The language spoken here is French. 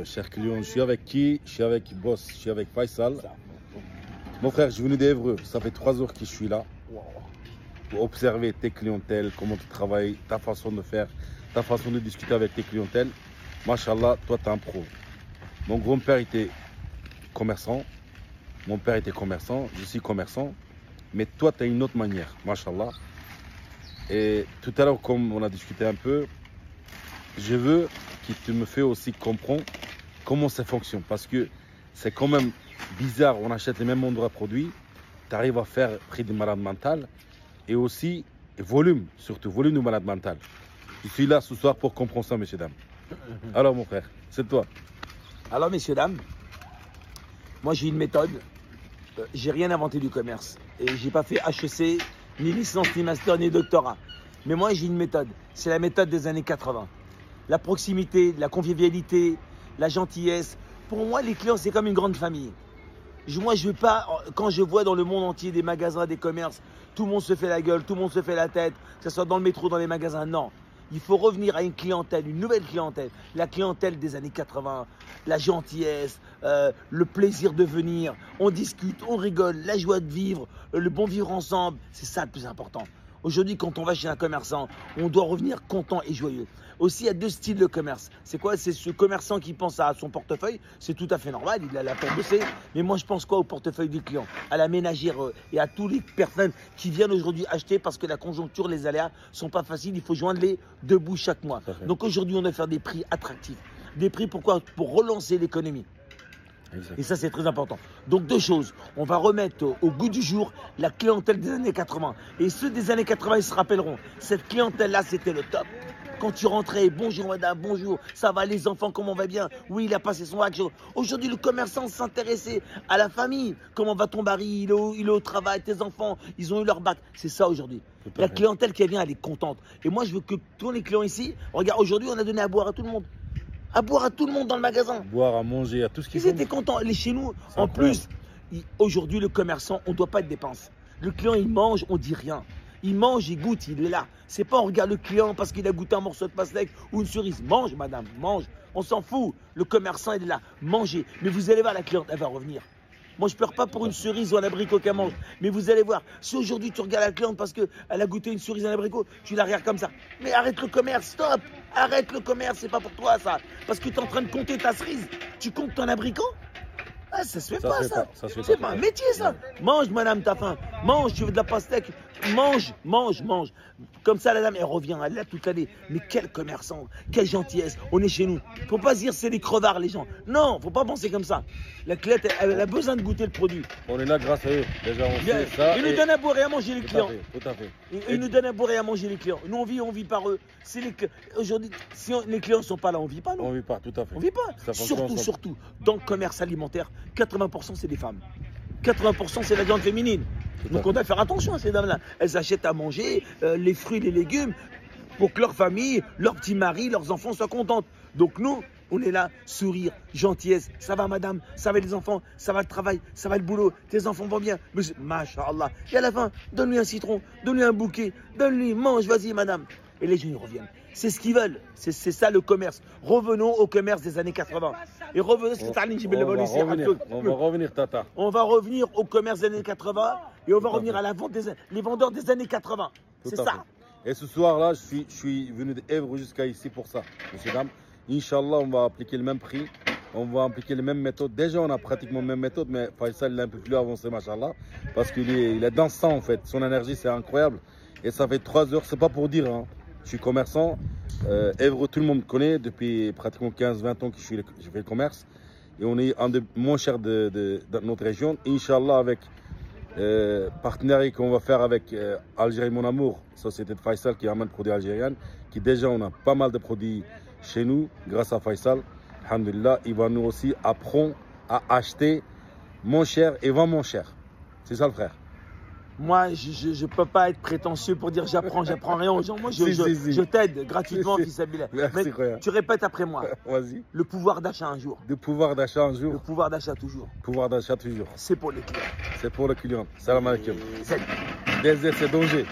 chers clients. Je suis avec qui? Je suis avec Boss, je suis avec Faisal. Mon frère, je suis venu d'Evreux. Ça fait 3 jours que je suis là. Pour observer tes clientèles, comment tu travailles, ta façon de faire, ta façon de discuter avec tes clientèles. Machallah, toi, tu es un pro. Mon grand-père était commerçant. Mon père était commerçant. Je suis commerçant. Mais toi, tu as une autre manière. Machallah. Et tout à l'heure, comme on a discuté un peu, je veux que tu me fais aussi comprendre comment ça fonctionne. Parce que c'est quand même bizarre, on achète les mêmes endroits de produits, tu arrives à faire prix du malade mental et aussi volume, surtout volume du malade mental. Je suis là ce soir pour comprendre ça, messieurs, dames. Alors mon frère, c'est toi. Alors messieurs, dames, moi j'ai une méthode, j'ai rien inventé du commerce. Et j'ai pas fait HEC, ni licence, ni master, ni doctorat. Mais moi j'ai une méthode, c'est la méthode des années 80. La proximité, la convivialité, la gentillesse. Pour moi, les clients, c'est comme une grande famille. Moi, je veux pas, quand je vois dans le monde entier des magasins, des commerces, tout le monde se fait la gueule, tout le monde se fait la tête, que ce soit dans le métro, dans les magasins, non. Il faut revenir à une clientèle, une nouvelle clientèle, la clientèle des années 80, la gentillesse, le plaisir de venir, on discute, on rigole, la joie de vivre, le bon vivre ensemble, c'est ça le plus important. Aujourd'hui, quand on va chez un commerçant, on doit revenir content et joyeux. Aussi, il y a 2 styles de commerce. C'est quoi? C'est ce commerçant qui pense à son portefeuille. C'est tout à fait normal, il a la peine de bosser. Mais moi, je pense quoi au portefeuille du client? À la ménagère et à toutes les personnes qui viennent aujourd'hui acheter parce que la conjoncture, les aléas sont pas faciles. Il faut joindre les 2 bouts chaque mois. Donc aujourd'hui, on doit faire des prix attractifs. Des prix pourquoi? Pour relancer l'économie. Exactement. Et ça, c'est très important. Donc 2 choses. On va remettre au goût du jour la clientèle des années 80. Et ceux des années 80, ils se rappelleront. Cette clientèle-là, c'était le top. Quand tu rentrais, bonjour madame, bonjour, ça va les enfants, comment on va bien? Oui, il a passé son bac. Aujourd'hui, le commerçant s'intéressait à la famille. Comment va ton mari? Il est au travail, tes enfants, ils ont eu leur bac. C'est ça aujourd'hui. La clientèle qui vient, elle est contente. Et moi, je veux que tous les clients ici, regarde, aujourd'hui, on a donné à boire à tout le monde. À boire à tout le monde dans le magasin. Boire, à manger, à tout ce qu'ils font. Ils étaient contents. Les chez nous, en plus, aujourd'hui, le commerçant, on ne doit pas de dépenses. Le client, il mange, on ne dit rien. Il mange, il goûte, il est là. C'est pas on regarde le client parce qu'il a goûté un morceau de pastèque ou une cerise. Mange, madame, mange. On s'en fout. Le commerçant, il est là. Mangez. Mais vous allez voir, la cliente, elle va revenir. Moi, je ne pleure pas pour une cerise ou un abricot qu'elle mange. Mais vous allez voir, si aujourd'hui tu regardes la cliente parce qu'elle a goûté une cerise ou un abricot, tu la regardes comme ça. Mais arrête le commerce, stop. Arrête le commerce, c'est pas pour toi ça. Parce que tu es en train de compter ta cerise. Tu comptes ton abricot? Ah, ça se fait pas, ça. C'est pas un métier, ça. Mange, madame, t'as faim. Mange, tu veux de la pastèque. Mange, mange, mange. Comme ça, la dame, elle revient, elle est là toute l'année. Mais quel commerçant, quelle gentillesse. On est chez nous. Faut pas se dire c'est des crevards, les gens. Non, faut pas penser comme ça. La cliente, elle a besoin de goûter le produit. On est là grâce à eux. Déjà, on sait ça. Ils nous donnent à boire et à manger, les clients. Tout à fait. Ils nous donnent à boire et à manger, les clients. Nous, on vit par eux. Aujourd'hui, si les clients ne sont pas là, on vit pas, non? On vit pas, tout à fait. On vit pas. Surtout, dans le commerce alimentaire, 80% c'est des femmes. 80% c'est la viande féminine. Donc on doit faire attention à ces dames-là. Elles achètent à manger les fruits, les légumes pour que leur famille, leur petit mari, leurs enfants soient contents. Donc nous, on est là, sourire, gentillesse. Ça va madame, ça va les enfants, ça va le travail, ça va le boulot, tes enfants vont bien. Mais Masha'Allah. Et à la fin, donne-lui un citron, donne-lui un bouquet, donne-lui, mange, vas-y madame. Et les gens ils reviennent. C'est ce qu'ils veulent. C'est ça le commerce. Revenons au commerce des années 80. Et revenons, on va revenir, Tata. On va revenir au commerce des années 80 et on va revenir à la vente les vendeurs des années 80. C'est ça. Et ce soir-là, je suis venu d'Èvres jusqu'à ici pour ça, messieurs, dames. Inch'Allah, on va appliquer le même prix. On va appliquer les mêmes méthodes. Déjà, on a pratiquement les mêmes méthodes, mais Faisal est un peu plus avancé, machallah. Parce qu'il est dans le sang, en fait. Son énergie, c'est incroyable. Et ça fait 3 heures, c'est pas pour dire, hein. Je suis commerçant. Èvres, tout le monde me connaît depuis pratiquement 15-20 ans que je fais le commerce. Et on est un des moins chers de notre région. Inch'Allah, avec partenariat qu'on va faire avec Algérie Mon Amour, société de Faisal qui amène des produits algériens, qui déjà on a pas mal de produits chez nous grâce à Faisal. Alhamdulillah, il va nous aussi apprendre à acheter moins cher et vendre moins cher. C'est ça le frère. Moi, je ne peux pas être prétentieux pour dire j'apprends rien aux gens. Moi, je t'aide gratuitement, Fissabillah. Mais tu répètes après moi. Vas-y. Le pouvoir d'achat un jour. Le pouvoir d'achat un jour. Le pouvoir d'achat toujours. Pouvoir d'achat toujours. C'est pour les clients. C'est pour le client. Salam alaikum. DZ, c'est danger.